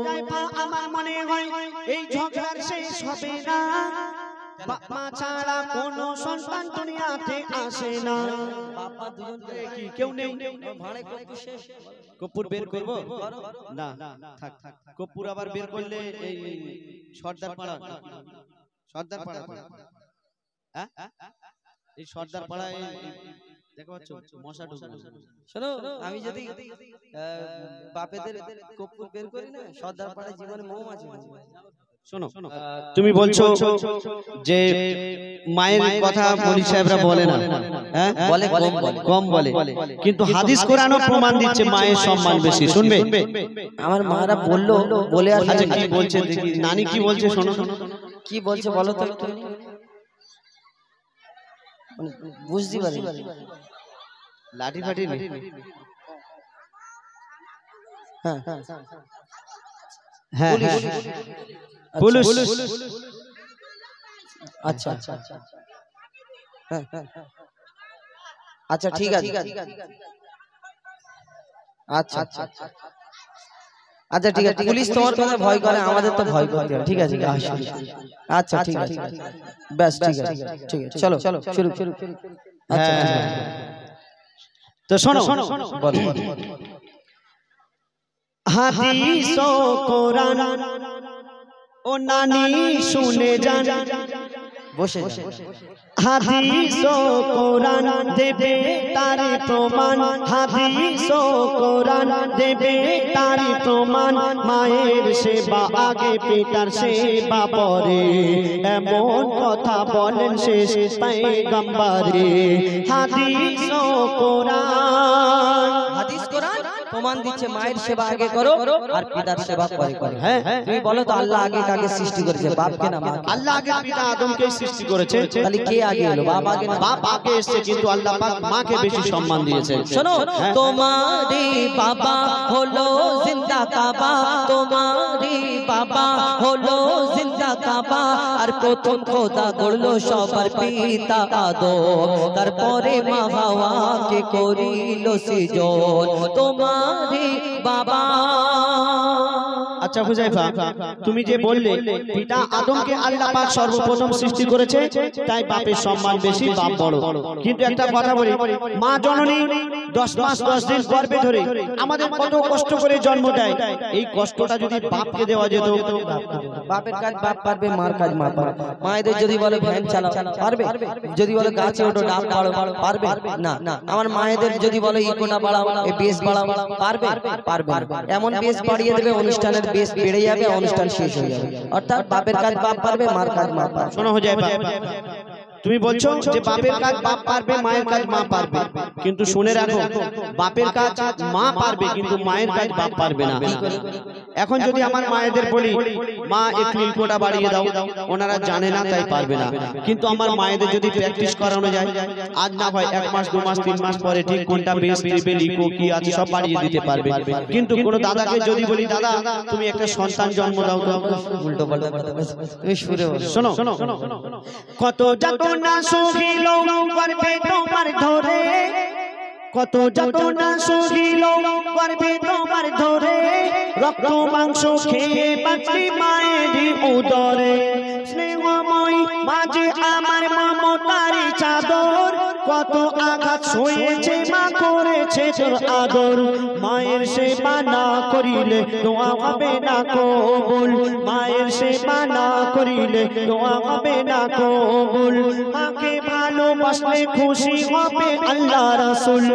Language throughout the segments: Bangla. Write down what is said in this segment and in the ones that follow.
হুজাইফা আমার মনে হয় এই ঝগড়ার শেষ হবে না, বাপ মা ছাড়া কোনো সন্তান দুনিয়াতে আসে না। বাবা দুজন কি কেউ নেই? ভাড়ে কপু শেষ, কপুর বের করব না, থাক থাক। কপুর আবার বের করলে এই সর্দার পাড়া, সর্দার পাড়া, হ্যাঁ এই সর্দার পাড়ায় দেখো পাচ্ছ মশা ঢুকবে। শোনো, আমি যদি বাপেদের কপুর বের করি না, সর্দার পাড়ায় জীবনে মৌমাছি। শোনো, তুমি বলছো যে মায়ের কথা মৌলভী সাহেবরা বলে না, হ্যাঁ বলে, কম বলে, কিন্তু হাদিস কোরআনও প্রমাণ দিচ্ছে মায়ের সম্মান বেশি। শুনবে আমার মারা বললো, বলে আর আচ্ছা কি বলছে দেখি, নানি কি বলছে শোনো। কি বলছে বলো তো একটু, বুঝতে পারি। লাঠি ফাটি নেই। হ্যাঁ হ্যাঁ পুলিশ। আচ্ছা আচ্ছা আচ্ছা ঠিক আছে, আচ্ছা আচ্ছা আচ্ছা ঠিক আছে। পুলিশ তোমার কথা ভয় করে, আমাদের তো ভয় করতে হবে। ঠিক আছে, আচ্ছা ঠিক আছে, ব্যাস ঠিক আছে, ঠিক আছে, চলো শুরু। আচ্ছা তো শোনো, বলো। হাদিস ও কোরআন ও নানি শুনে যান, বসে হাদিস ও কোরআন দেবে তার প্রমাণ, হাদিস ও কোরআন দেবে তার প্রমাণ। মায়ের সেবা আগে পিতার সেবা পরে, এমন কথা বলেন শেষ পয়গম্বরে। হাদিস ও কোরআন, হাদিস কোরআন প্রমাণ দিচ্ছে মায়ের সেবা আগে করো আর পিতার সেবা পরে করো। হ্যাঁ, তুমি বলো তো আল্লাহ আগে কাকে সৃষ্টি করেছে, বাপকে না মাকে? আল্লাহ আগে পিতা আদমকে সৃষ্টি করেছে। তাহলে কে আগে এলো? বাপ আগে না? বাপ আগে এসেছে, কিন্তু আল্লাহ পাক মাকে বেশি সম্মান দিয়েছে। শোনো, তোমারি বাবা হলো জিন্দা কাবা, তোমারি বাবা হলো জিন্দা কাবা, আর প্রথম খোদা গড়লো সবার পিতা আদম, তারপরে মা হাওয়াকে করিল সৃজন। তোমারি বাবা। আচ্ছা হুজাইফা, তুমি যে বললে পিতা আদমকে আল্লাহ পাক সর্বপ্রথম সৃষ্টি করেছে, তাই বাপের সম্মান বেশি, বাপ বড়। কিন্তু একটা কথা বলি, মা জননী 10 মাস 10 দিন গর্ভে ধরে আমাদের কত কষ্ট করে জন্ম দেয়, এই কষ্টটা যদি বাপকে দেওয়া যেত। বাপের কাজ বাপ পারবে, মার কাজ মা পারবে। মায়েদের যদি বলে ভ্যান চালাও পারবে, যদি বলে গাছে ওঠো ডাব বাড়াও পারবে না। আমার মায়েদের যদি বলে ইকোনা বাড়াও, এই বেস বাড়াও পারবে পারবে। এমন বেস বাড়িয়ে দেবে, অনুষ্ঠানের বেস বেড়ে যাবে, অনুষ্ঠান শেষ হয়ে যাবে। অর্থাৎ বাপের কাজ বাপ পারবে, মার কাজ মা পারবে। শোনো হুজাইফা, তুমি বলছো যে বাপের কাজ বাপ পারবে, মায়ের কাজ মা পারবে, কিন্তু শুনে রাখো বাপের কাজ মা পারবে, কিন্তু মায়ের কাজ বাপ পারবে না। এখন যদি আমার মায়েদের বলি মা একটু ইকোটা বাড়িয়ে দাও, ওনারা জানে না তাই পারবে না। কিন্তু আমার মায়েদের যদি প্র্যাকটিস করানো যায়, আজ না হয় 1 মাস 2 মাস 3 মাস পরে ঠিক কোনটা বেস ট্রিপল ইকো কি আছে সব বাড়িয়ে দিতে পারবে। কিন্তু কোন দাদাকে যদি বলি দাদা তুমি একটা সন্তান জন্ম দাও, তো উল্টো পাল্টা কথা বলছো, তুমি শুনে বলো। শোনো, কত যাতনা সহিল গর্ভে তোমার ধরে, কত যাতনা সহিল গর্ভে তোমার ধরে, রক্ত মাংস খেয়ে বাঁচলি মায়ের উদরে। স্নেহময় মাঝে আমার মমতার চাদর, কত আঘাত সয়েছে মা করেছে তোর আদর। মায়ের সেবা না করিলে দোয়া হবে না কবুল, মায়ের সেবা না করিলে দোয়া হবে না কবুল। মাকে ভালোবাসলে খুশি হবে আল্লাহ রাসূল।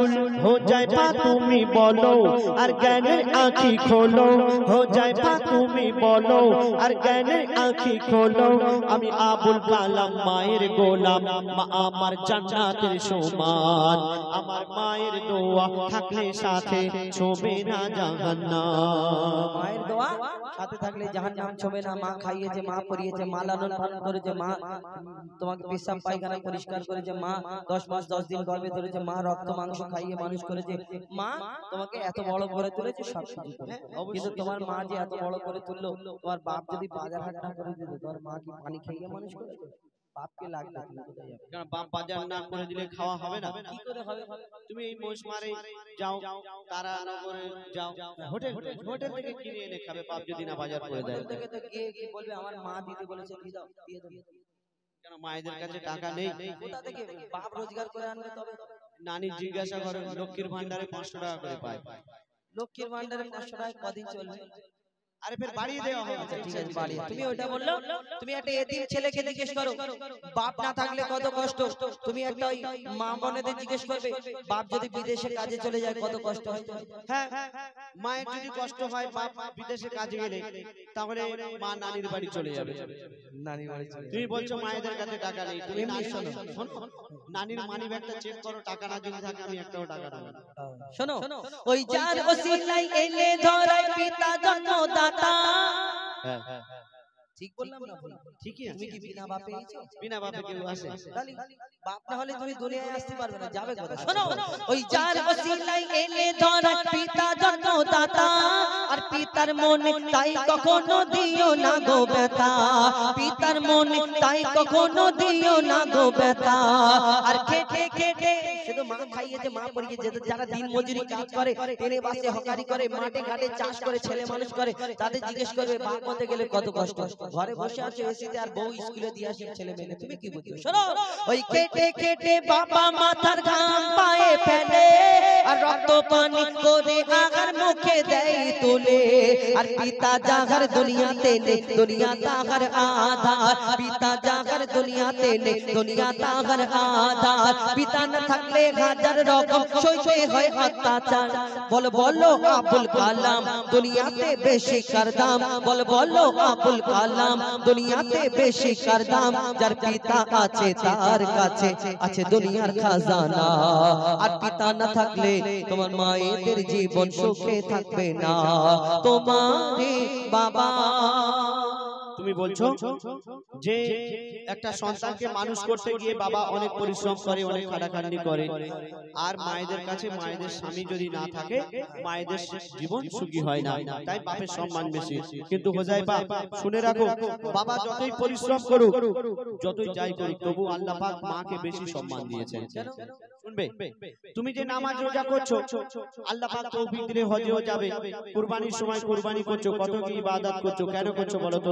হুজাইফা তুমি বলো আর জ্ঞানের আঁখি খোলো, হুজাইফা তুমি বলো আর জ্ঞানের আঁখি খোলো। আমি আবুল কালাম মায়ের গোলাম, মা আমার জান্নাতের সমান, আমার মায়ের দোয়া থাকলে সাথে ছোবে না জাহান্নাম। মায়ের দোয়া সাথে থাকলে জাহান্নাম ছোবে না। মা খাইয়েছে, মা পরিয়েছে, মা লালন পালন করেছে, মা তোমাকে পেশাব পায়খানা পরিষ্কার করেছে, মা 10 মাস 10 দিন গর্ভে ধরেছে, মা রক্ত মাংস খাইয়ে মানুষ করেছে, মা তোমাকে এত বড় করে তুলেছে, সব কিছু করেছে। কিন্তু তোমার মা যে এত বড় করে তুললো, তোমার বাপ যদি বাজার হাট না করে দিত, তোমার মা কি পানি খাইয়ে মানুষ করেছে? বাপকে লাগবে, তুমি কোথায় যাবে? কারণ বাপ বাজার না করে দিলে খাওয়া হবে না। কি করে হবে? তুমি এই মৌসুমারে যাও, তারানগরে যাও, হোটেল হোটেল থেকে কিনে এনে খাবে, বাপ যদি না বাজার করে দেয়। হোটেল থেকে তো গিয়ে কি বলবে, আমার মা দিতে বলেছে, দিয়ে দাও, দিয়ে দাও। কেন মায়েদের কাছে টাকা নেই? কোথা থেকে বাপ রোজগার করে আনবে তবে? নানি জিজ্ঞাসা করে, লক্ষ্মীর ভান্ডারে 500 টাকা করে পায়। লক্ষ্মীর ভান্ডারে 500 টাকা কদিন চলবে? আরে ফের বাড়িয়ে দেওয়া হবে। আচ্ছা ঠিক আছে, বাড়ি। তুমি ওইটা বললো, তুমি একটা এতিম ছেলেকে জিজ্ঞেস করো বাপ না থাকলে কত কষ্ট। তুমি একটা ওই মা বোনেদের জিজ্ঞেস করবে বাপ যদি বিদেশে কাজে চলে যায় কত কষ্ট হয়। হ্যাঁ, মায়ের যদি কষ্ট হয় বাপ বিদেশে কাজে গেলে, তাহলে মা নানির বাড়ি চলে যাবে। নানির বাড়ি চলে তুমি বলছো মায়েদের কাছে টাকা নেই, তুমি এমনি নানির শোনো। নানির মানি ব্যাগটা চেক করো, টাকা না যদি থাকে আমি একটাও টাকা দেবো না। শোনো, ওই যার ওসিলায় এলে ধরায় পিতা জন্মদাতা। হ্যাঁ, ঠিক বললাম না ভুল? ঠিকই আছে। তুমি কি বিনা বাপে এসেছো? বিনা বাপে কেউ আসে? তাহলে বাপ না হলে তুমি দুনিয়ায় আসতে পারবে না, যাবে কোথায়? শোনো, ওই যার ওসিলায় এলে ধরায় পিতা জন্মদাতা, আর পিতার মনে তাই কখনো দিও না গো ব্যথা। পিতার মনে তাই কখনো দিও না গো ব্যথা। আর খেটে খেটে শুধু মা খাইয়েছে, মা পড়িয়ে যেতে, যারা দিন মজুরি কাজ করে, ট্রেনে বাসে হকারি করে, মাঠে ঘাটে চাষ করে, ছেলে মানুষ করে, তাদের জিজ্ঞেস করবে বাপ হতে গেলে কত কষ্ট। ঘরে বসে আছো এসিতে, আর বউ স্কুলে দিয়ে আসে ছেলে মেয়ে, তুমি কি বুঝছো? শোনো, ওই কেটে কেটে বাবা মাথার ঘাম পায়ে ফেলে, আর রক্ত পানি করে আগার মুখে দেয় তুলে। আর পিতা জাগার দুনিয়াতে নেই, দুনিয়া তাহার আধার। পিতা জাগার দুনিয়াতে নেই, দুনিয়া তাহার আধার। পিতা না থাকলে হাজার রকম সইতে হয় অত্যাচার। বল বলো আবুল কালাম দুনিয়াতে বেশি কার দাম। বল বলো আবুল কালাম দুনিয়াতে বেশি কার দাম। যার পিতা আছে তার কাছে আছে দুনিয়ার খাজানা। আর পিতা না থাকলে তোমার মায়েদের জীবন সুখে থাকবে না। তোমারে বাবা, তুমি বলছো যে একটা সন্তানকে মানুষ করতে গিয়ে বাবা অনেক পরিশ্রম করে, অনেক খাটাখাটনি করে, আর মায়েদের কাছে মায়েদের স্বামী যদি না থাকে মায়েদের জীবন সুখী হয় না, তাই বাপের সম্মান বেশি। কিন্তু হোজাইফা শুনে রাখো, বাবা যতই পরিশ্রম করুক, যতই যাই করুক, তবু আল্লাহ পাক মাকে বেশি সম্মান দিয়েছেন। শুনবে, তুমি যে নামাজ রোজা করছো, আল্লাহ পাক তৌফিক দিলে হজেও যাবে, কুরবানির সময় কুরবানি করছো, কত কি ইবাদত করছো, কেন করছো বলো তো?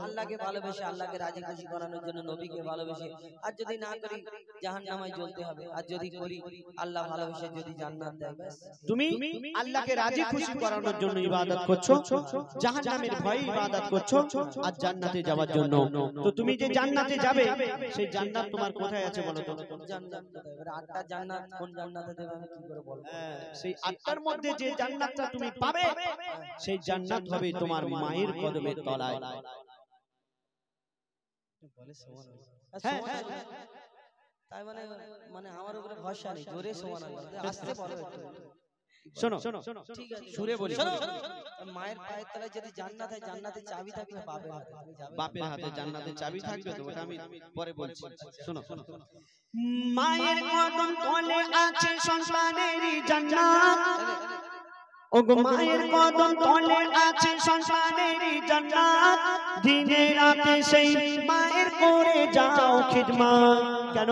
আল্লাহকে ভালোবেসে, আল্লাহকে রাজি খুশি করানোর জন্য, নবীকে ভালোবেসে। আর যদি না করি জাহান্নামে জ্বলতে হবে, আর যদি করি আল্লাহ ভালোবেসে যদি জান্নাত দেয়, ব্যাস। তুমি আল্লাহকে রাজি খুশি করানোর জন্য ইবাদত করছো, জাহান্নামের ভয়ে ইবাদত করছো, আর জান্নাতে যাওয়ার জন্য। তো তুমি যে জান্নাতে যাবে, সেই জান্নাত তোমার কোথায় আছে বলো তো? জান্নাত কোথায়? এবারে 8টা জান্নাত কোন জান্নাতে দেবে আমি কি করে বলবো? সেই 8টার মধ্যে যে জান্নাতটা তুমি পাবে, সেই জান্নাত হবে তোমার মায়ের কদমের তলায়। বলে সুবহানাল্লাহ। হ্যাঁ, তাই মানে মানে আমার উপরে ভরসা নেই, জোরে সুবহানাল্লাহ আসতে বলো একটু। শোনো, ঠিক আছে, সুরে বলি। শোনো, মায়ের পায়ের তলায় যদি জান্নাত হয়, জান্নাতের চাবি থাকবে বাপের হাতে, তুমি যাবে? বাপের হাতে জান্নাতের চাবি থাকবে, তো ওটা আমি পরে বলছি। শোনো, মায়ের কদম তলে আছে সন্তানেরই জান্নাত। ওগো মায়ের কদম তলে আছে সন্তানেরই জান্নাত। দিনে রাতে সেই মায়ের করে যাও খিদমত। কেন?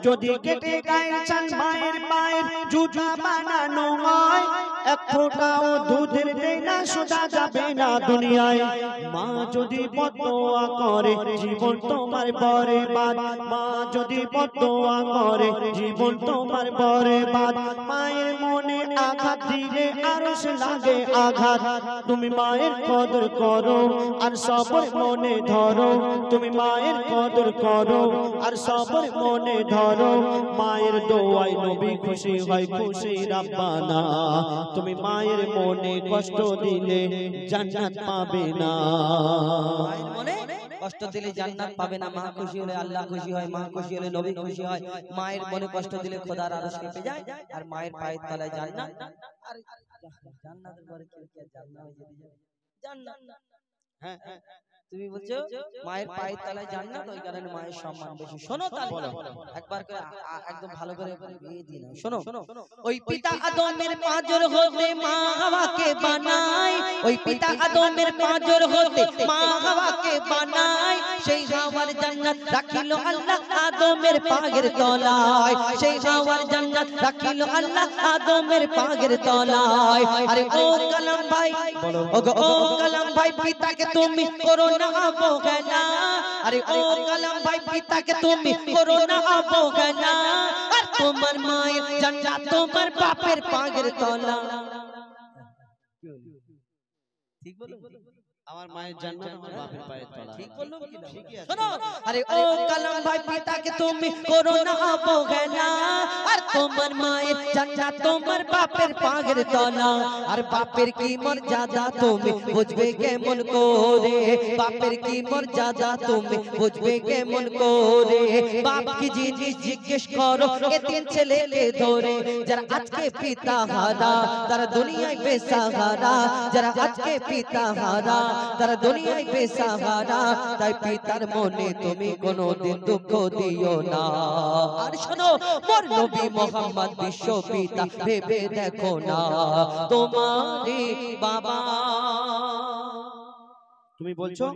যদি কেটে গায়ে চান মায়ের পায়ের জুতা বানানো হয়, এক ফোঁটাও দুধের দেয় না, সোজা যাবে না দুনিয়ায়। মা যদি বদদোয়া করে জীবন তোমার বরবাদ। মা যদি বদদোয়া করে জীবন তোমার বরবাদ। মায়ের মনে আঘাত দিলে আরশ লাগে আঘাত। তুমি মায়ের কদর করো আর সবর মনে ধরো। তুমি মায়ের কদর করো আর সবর মনে ধরো। মায়ের দোয়ায় নবী খুশি হয়, খুশি রাব্বানা। তুমি মায়ের মনে কষ্ট দিলে জান্নাত পাবে না। মায়ের মনে কষ্ট দিলে জান্নাত পাবে না। মা খুশি হলে আল্লাহ খুশি হয়, মা খুশি হলে নবী খুশি হয়। মায়ের মনে কষ্ট দিলে খোদার আরশ কেঁপে যায়, আর মায়ের পায়ের তলায় জান্নাত। আর জান্নাতের পরে কি কি জান্নাতে যেতে যাবে? জান্নাত। হ্যাঁ, তুমি বলছো মায়ের পায়ের তলায় জান্নাত, ওই কারণে মায়ের সম্মান বেশি। শোনো তাহলে একবার করে একদম ভালো করে বিয়ে দিন। শোনো, ওই পিতা আদমের পাঁজর হতে মা হাওয়াকে বানায়, ওই পিতা আদমের পাঁজর হতে মা হাওয়াকে বানায়, সেই হাওয়ার জান্নাত রাখিল আল্লাহ আদমের পায়ের তলায়, সেই হাওয়ার জান্নাত রাখিল আল্লাহ আদমের পায়ের তলায়। আরে ও কালাম ভাই, ও কালাম ভাই, পিতাকে তুমি করো না অবহেলা, আরে ও কালাম ভাই, পিতাকে তুমি করো না অবহেলা, আর তোমার মায়ের জান্নাত তোমার বাপের পায়ের তলা। ঠিক বলো? আমার মায়ের জান্নাত আমার বাপের পায়ের তলা। ঠিক বললাম কি না? ঠিকই আছে। শোনো, আরে ও কালাম ভাই, পিতাকে তুমি করো না অবহেলা, আর তোমার মায়ের জান্নাত তোমার বাপের পায়ের তলা। আর বাপের কি মর্যাদা তুমি বুঝবে কেমন করে, বাপের কি মর্যাদা তুমি বুঝবে কেমন করে। বাপ কি জিনিস জিজ্ঞেস করো এ তিন ছেলেকে ধরে, যারা আজকে পিতা হারা তারা দুনিয়ায় বেসাহারা, যারা আজকে পিতা হারা তারা দুনিয়ায় বেসাহারা। তাই পিতার মনে তুমি কোনোদিন দুঃখ দিও না। আর শোনো, মোর নবী মুহাম্মদ বিশ্ব পিতা ভেবে দেখো না তোমারই বাবা। তুমি বলছো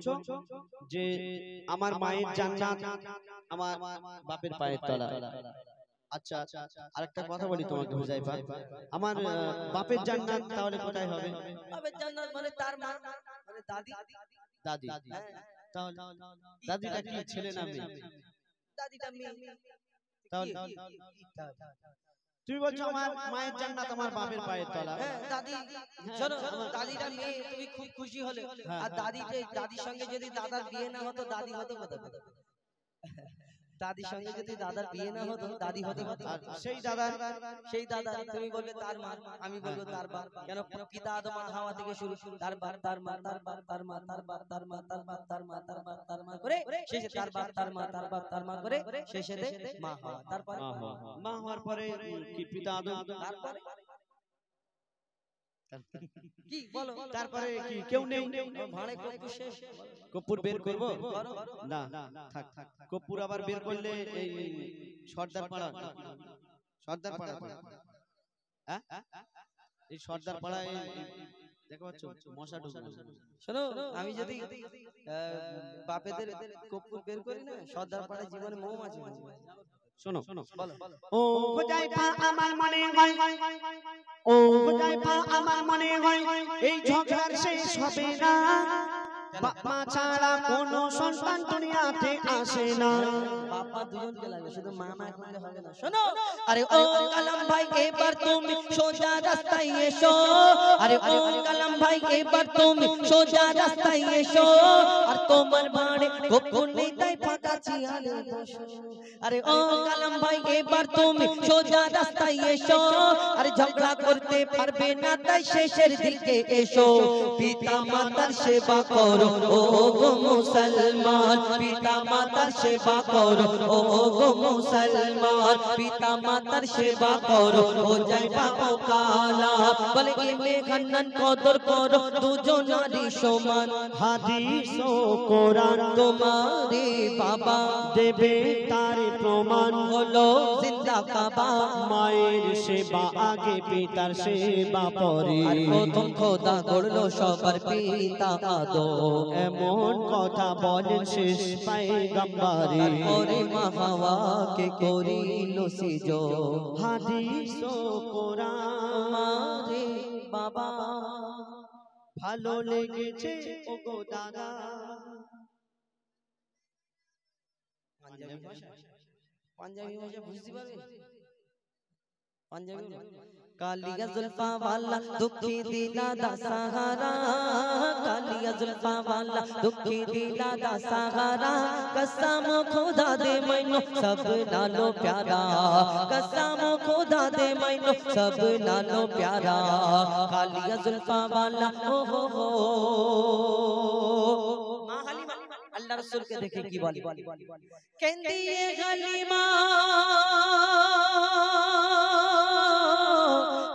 যে আমার মায়ের জান্নাত আমার বাপের পায়ের তলা। আচ্ছা, আরেকটা কথা বলি তোমাকে হুজাইফা, আমার বাপের জান্নাত তাহলে কোথায় হবে? বাপের জান্নাত মানে তার মা, মানে দাদি। দাদি, তাহলে দাদিটা কি ছেলে না মেয়ে? দাদিটা মেয়ে। তাহলে তুমি বলছো আমার মায়ের জান্নাত আমার বাপের পায়ের তলা। হ্যাঁ, দাদি, শোনো, দাদিটা মেয়ে, তুমি খুব খুশি হলে, আর দাদির সঙ্গে যদি দাদার বিয়ে না হতো, দাদি হতো কোথায়? দাদির সঙ্গে যদি দাদার বিয়ে না হতো, দাদি হতো কোথায়? সেই দাদা তুমি বলবে তার মা, আমি বলবো তার বাপ। কেন? পিতা আদম আর হাওয়া থেকে শুরু, তার বাপ, তার মা, তার বাপ, তার মা, তার বাপ, তার মা, তার বাপ, তার মা, তার বাপ, তার মা করে শেষে তার বাপ, তার মা, তার বাপ, তার মা করে শেষে মা হওয়া। তারপরে মা হওয়ার পরে কি পিতা আদম? তারপরে কি বলো? তারপরে কি কেউ নেই? ভাড়ে কর্পূর শেষ। কর্পূর বের করব না, থাক। কর্পূর আবার বের করলে এই সর্দার পাড়া, সর্দার পাড়া, হ্যাঁ এই সর্দার পাড়ায় দেখো পাচ্ছ মশা ঢুকবে। শোনো, আমি যদি বাপেদের কর্পূর বের করি না, সর্দার পাড়ায় জীবনে মৌমাছি। শোনো, বলো। ও হুজাইফা আমার মনে হয়, ও হুজাইফা আমার মনে হয় এই ঝগড়ার শেষ হবে না, বাপ মা ছাড়া কোনো সন্তান দুনিয়াতে আসে না। বাবা দুজনকে লাগে, শুধু মামা করলে হবে না। শোনো, আরে ও কালাম ভাই, এবার তুমি সোজা রাস্তায় এসো, আরে ও কালাম ভাই, এবার তুমি সোজা রাস্তায় এসো, আর তোমার ভাড়ে কর্পূর নেই তাই ফাঁকা চেয়ারে বসো। আরে ও কালাম ভাই, এবার তুমি সোজা রাস্তায় এসো, আরে ঝগড়া করতে পারবে না তাই শেষের দিকে এসো। পিতা মাতার সেবা করো ও গো মুসলমান, পিতা মাতার সেবা করো ও গো মুসলমান, পিতা মাতার সেবা করো ও জাইফা ও কালা। বলে ইলমে খান্নান কদর করো দুজনারই সমান, হাদিস ও কোরআন তোমারে বাবা দেবে তার প্রমাণ, হলো জিন্দা কাবা। মায়ের সেবা আগে পিতার সেবা পরে, আর প্রথম খোদা গড়লো সবার পিতা আদম, এমন কথা বলেন শেষ পয়গম্বরে। পরে মা হাওয়াকে করিল সিজদ, হাদিস ও কোরআন মারে বাবা। ভালো লেগেছে ও গো দাদা। পাঞ্জাবি ভাষা বুঝতে পারবে? পাঞ্জাবি কালিয়া জুলফা वाला দুঃখী দিলা দা সাহারা, কালিয়া জুলফা वाला দুঃখী দিলা দা সাহারা, কসম খোদা দে मैनू सब नालो प्यारा, कसम খোদা दे मैनू सब नालो प्यारा, कालिया जुल्फा वाला ओ हो। মা হালিমা আল্লাহ রাসূলকে দেখে কি বলে? কেন্দিয়ে হালিমা,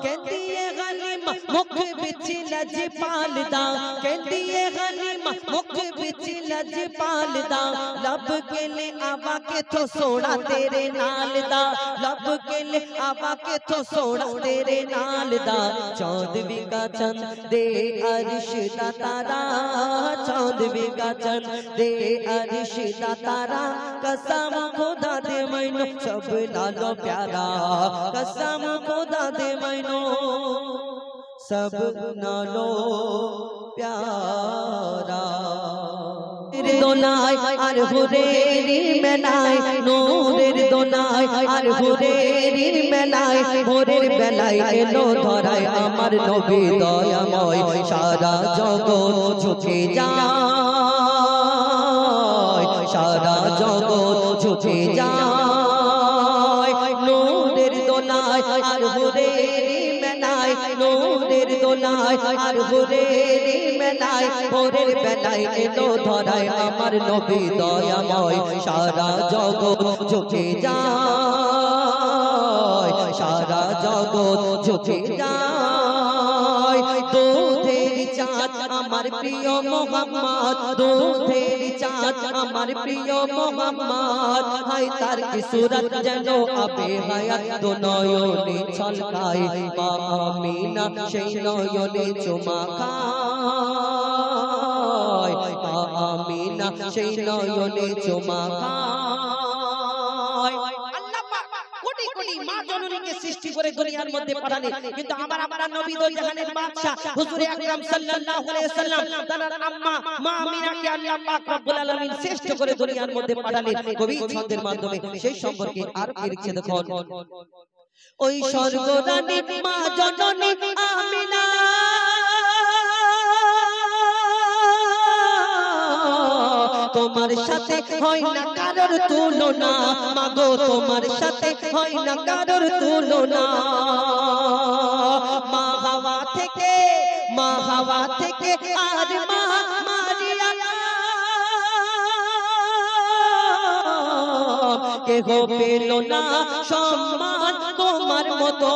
কেন্দিয়ে হালিমা मुख बिच लज पालदा कहंदी है हलीमा मुख बिच लज पालदा लब के ले आवा के तो सोना तेरे नाल दा लब के ले आवा के तो सोना तेरे नाल दा चौदवी का चंद दे अर्श दा तारा चौदवी का चंद दे अर्श दा तारा कसम खुदा दे मैनू सब नालों प्यारा कसम खुदा दे मैनू सब नालों प्यारा दोनाय আর হুরেরি মেলায় নূরের দোনায় আর হুরেরি মেলায় ভোরের বেলায় এলো ধরায় আমার নবী দয়াময় সারা জগৎ ঝুঁকে যায় সারা জগৎ ঝুঁকে যায় নূরের দোনায় আর হুরেরি মেলায় নূরের দোলায় আর হুরেরি মেলায় ভোরের বেলায় এলো ধরায় আমার নবী দয়াময় সারা জগৎ ঝুঁকে যায় সারা জগৎ ঝুঁকে যায় দুধের চাঁদ আমার প্রিয় মোহাম্মদ দুধের চাঁদ আমার প্রিয় মোহাম্মদ হায় তার কি সুরত যেন আবে হায়াত দো নয়নে ছলকায় মা আমিনা সেই নয়নে চুমা খায় মা আমিনা সেই নয়নে চুমা খায় কোটি কোটি মা জননীকে সৃষ্টি করে দুনিয়ার মধ্যে পাঠালেন কিন্তু আমার আপনার নবী দো জাহানের বাদশা হুজুর আকরাম সাল্লাল্লাহু আলাইহি ওয়াসাল্লাম তার আম্মা মা আমিনাকে আল্লাহ পাক রব্বুল আলামিন শ্রেষ্ঠ করে দুনিয়ার মধ্যে পাঠালেন কবি ছন্দের মাধ্যমে সেই সম্পর্কে আর কি লিখছে দেখুন ওই স্বর্গরানী মা জননী আমিনা তোমার সাথে হয় না কারোর তুলনা মাগো তোমার সাথে হয় না কারোর তুলনা মা হাওয়া থেকে আর মা মারিয়া কেহ পেল না সম্মান তোমার মতো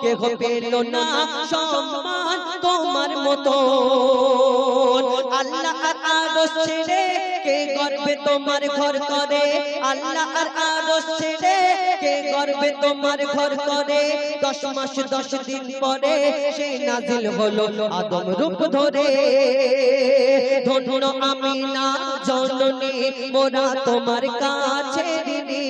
কেহ পেল না সম্মান তোমার মতো আল্লাহ আর আরশ ছেড়ে কে গর্বে তোমার ঘর করে আল্লাহ আর আরশ ছেড়ে কে গর্বে তোমার ঘর করে 10 মাস 10 দিন পরে সে নাজিল হলো আদম রূপ ধরে ধন্য আমিনা জননী মোরা তোমার কাছে ঋণী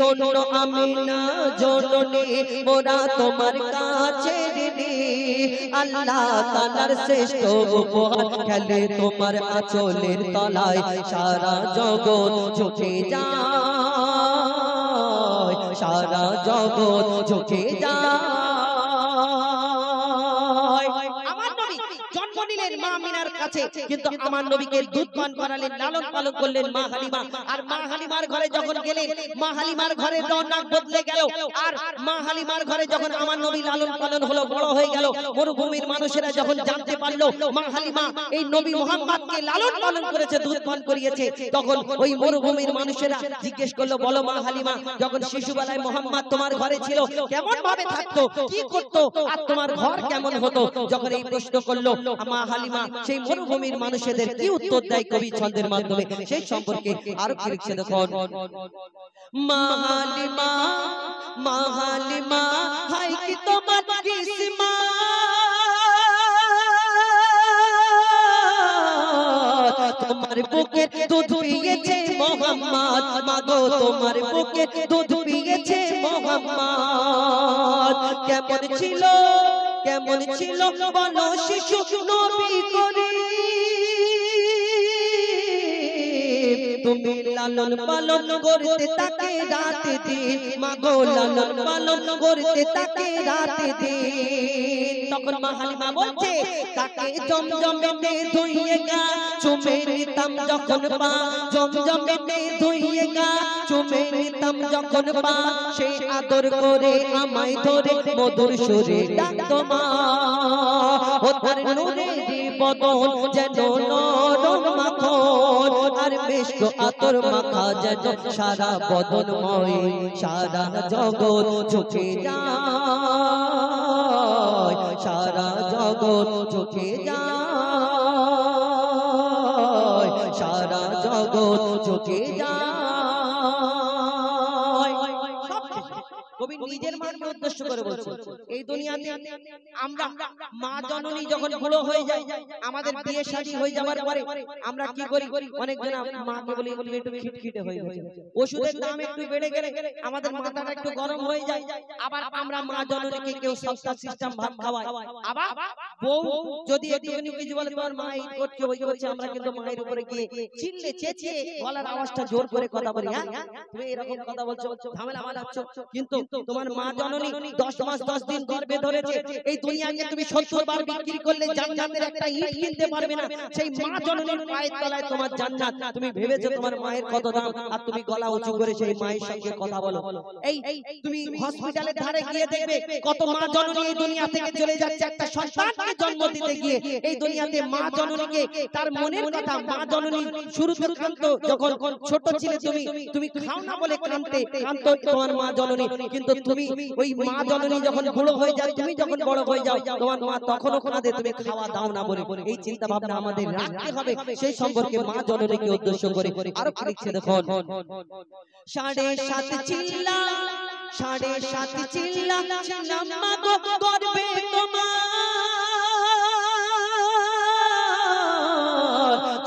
ধন্য আমিনা জননী মোরা তোমার কাছে ঋণী আল্লাহ তাআলার শ্রেষ্ঠ উপহার খেলে তোমার আঁচলের তলায় সারা জগৎ ঝুঁকে যায় সারা জগৎ ঝুঁকে যায় আমার নবী জন্ম নিলেন মা আমিনার কাছে কিন্তু আমার নবীকে দুধ পান করালেন লালন পালন করলেন মা হালিমা আর মা হালিমার ঘরে যখন গেলেন মা হালিমার ঘরে রওনাক বদলে গেল আর মা হালিমার ঘরে যখন আমার নবী লালন পালন হলো বড় হয়ে গেল মরুভূমির মানুষেরা যখন জানতে পারলো মা হালিমা এই নবী মুহাম্মদকে লালন পালন করেছে দুধ পান করিয়েছে তখন ওই মরুভূমির মানুষেরা জিজ্ঞেস করলো বলো মা হালিমা যখন শিশুবেলায় মুহাম্মদ তোমার ঘরে ছিল কেমন ভাবে থাকতো কি করতো আর তোমার ঘর কেমন হতো যখন এই প্রশ্ন করলো মা হালিমা সেই মরুভূমির মানুষদের কি উত্তর দেয় কবি ছন্দের মাধ্যমে সেই সম্পর্কে আরো কি লিখছে দেখুন মা হালিমা হায় কি তোমার কিসমা তোমার বুকে দুধ পিয়েছে মোহাম্মদ মাগো তোমার বুকে দুধ পিয়েছে মোহাম্মদ কেমন ছিল বলো শিশু নবী করে তুমি লালন পালন করতে তাকে রাত দিন মাগো লালন পালন করতে তাকে রাত দিন তখন মা হালিমা বলছে তাকে জমজমেতে ধুইয়ে গা চুমে নিতাম যখন পা জমজমেতে ধুইয়ে গা চুমে নিতাম যখন পা সেই আদর করে আমায় ধরে মধুর সুরে ডাকতো মা ও তার নূরেরি বদন যেন নরম মাখন আর মিষ্ট আতর মাখা যেন সারা বদনময় সারা জগৎ ঝুঁকে যায় সারা জগৎ ঝুঁকে যায়, সারা জগৎ ঝুঁকে যায়। কবি নিজের মাকে উদ্দেশ্য করে বলছে, এই দুনিয়াতে আমরা মা জননী যখন বুড়ো হয়ে যায়, আমাদের বিয়ে শাদী হয়ে যাওয়ার পরে আমরা কি করি, অনেকজন মাকে বলি তুমি একটু খিটখিটে হয়ে গেছে, ওষুধের দাম একটু বেড়ে গেলে আমাদের মাথাটা একটু গরম হয়ে যায়, আবার আমরা মা জননীকে কেউ সস্তা সিস্টেম ভাত খাওয়ায়। আবার বউ যদি একটুখানি কিছু বলে তোমার মা এই করছে ওই করছে, আমরা কিন্তু মায়ের উপরে গিয়ে চিল্লে চেঁচিয়ে গলার আওয়াজটা জোর করে কথা বলি, হ্যাঁ তুমি এরকম কথা বলছো, ঝামেলা বাঁধাচ্ছ। কিন্তু তোমার মা জননী 10 মাস 10 দিন গর্ভে ধরেছে, এই দুনিয়াকে তুমি 70 বার বিক্রি করলে জান্নাতের একটা ইট কিনতে পারবে না। সেই মা জননীর পায়ের তলায় তোমার জান্নাত। তুমি ভেবেছো তোমার মায়ের কত দাম, আর তুমি গলা উঁচু করে সেই মায়ের সঙ্গে কথা বলো। এই তুমি হসপিটালের ধারে গিয়ে দেখবে কত মা জননী এই দুনিয়া থেকে চলে যাচ্ছে একটা সন্তানকে জন্ম দিতে গিয়ে। এই দুনিয়াতে মা জননীকে তার মনের কথা, মা জননী শুরু থেকে কাঁদতো, যখন ছোট ছিলে তুমি খাও না বলে কাঁদতো তোমার মা জননী, কিন্তু তুমি ওই মা জননী যখন বুড়ো হয়ে যায়, তুমি যখন বড় হয়ে যাও, তোমার মা তখনও কাঁদে তুমি খাওয়া দাও না বলে। এই চিন্তা ভাবনা আমাদের রাখতে হবে, সেই সম্পর্কে মা জননীকে উদ্দেশ্য করে আরো কি লিখছে দেখুন। 7.5 চিল্লা 7.5 চিল্লা ছিলাম মা গো গর্ভে তোমার,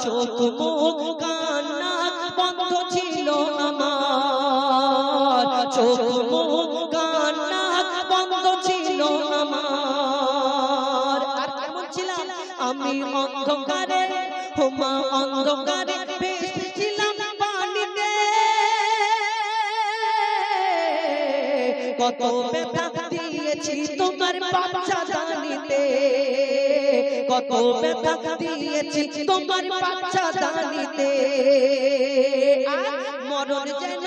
চোখ মুখ কান নাক বন্ধ ছিল আমার, চোখ মুখ কান নাক বন্ধ ছিল আমার। আর কেমন ছিলাম আমি অন্ধকারে, হোমা অন্ধকারে ভেসেছিলাম পানিতে, কত ব্যথা দিয়েছি তোমার বাচ্চা দানিতে, কত ব্যথা দিয়েছি তোমার বাচ্চা দানিতে। মরণ যেন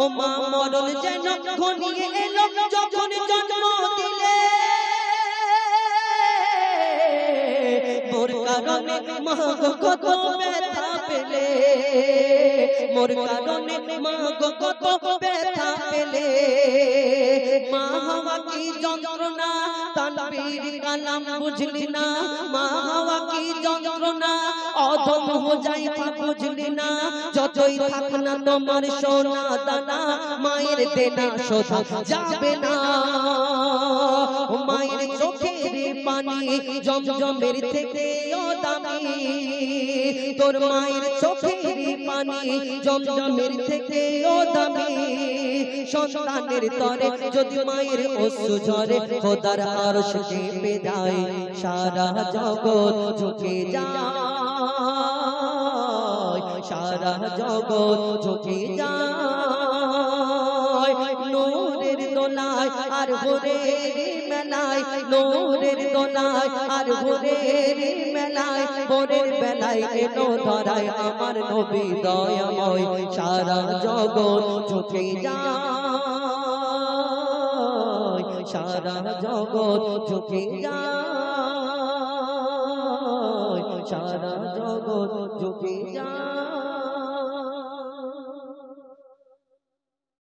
ও মা মরণ যেন ঘনিয়ে এলো যখন জন্ম দিলে, মোর কারণে মা গো কত ব্যথা পেলে, মোর কারণে মা গো কত ব্যথা পেলে। মা হওয়া কি যন্ত্রণা তানবীর কালাম বুঝলি না, মা হওয়া কি যন্ত্রণা অধম হো যাই বুঝলি না। যতই থাক না তোমার সোনা দানা, মায়ের দেনা শোধা যাবে না। মায়ের চোখের পানি জমজমের থেকেও দামি, তোর মায়ের চোখের পানি জমজমের থেকেও দামি। সন্তানের তরে যদি মায়ের অশ্রু ঝরে, খোদার আরশ কেঁপে যায়, সারা জগৎ ঝুঁকে যায়, সারা জগৎ ঝুঁকে যায়। নূরের দোলায় আর ভোরের মেলায়, নূরের দোলায় আর ভোরের মেলায়, ভোরের বেলায় এলো ধরায় আমার নবী দয়াময়, সারা জগৎ ঝুঁকে যায়, সারা জগৎ ঝুঁকে যায়, সারা জগৎ ঝুঁকে যায়।